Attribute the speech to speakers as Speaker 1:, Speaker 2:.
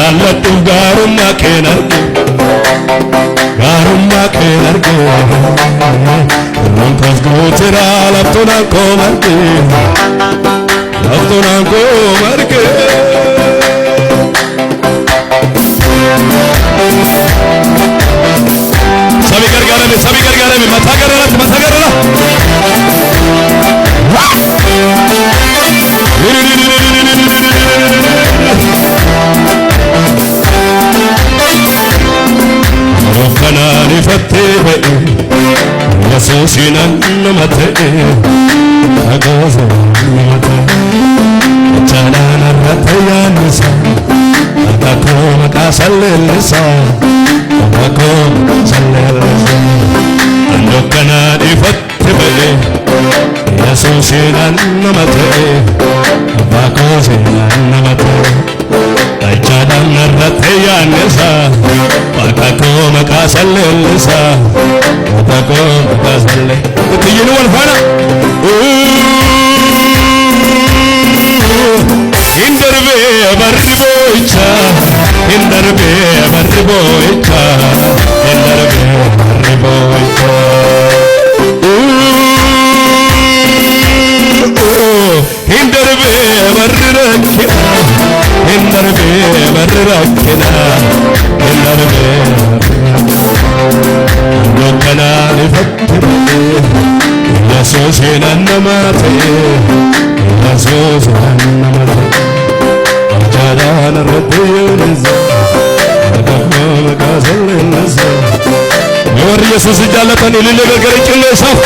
Speaker 1: jaalladhu gaarummaa kee arge Rontas gootira laftonaan koo marge Sabi gargaarame mataa garara Rokkanaan ifattee ba'e Yesuusin nama ta'e Dhagoosa nama ta'e Jaalaan irratti yaannisa Akka koo maqaa salleellisa Rokkanaan ifattee ba'e Yesuusin nama ta'e Dhagoosa nama ta'e Jaalaan irratti yaannisa Akka koo maqaa salleellisa Akka koo maqaa salleellisa Tiyyinu wal faana Hindarbee barri boo'icha Hindarbee barri boo'icha Hindarbee barri boo'icha Hindarbee barri rakkina Hindarbee barri rakkina Hindarbee Rokkanaan ifattee Yesuusin nama ta'e Yesuusin nama ta'e Jaalaan irratti yaannisa Akka koo maqaa salleellisa Warri Yesuusin jaallatan ilillee gargar hin qilleessaaf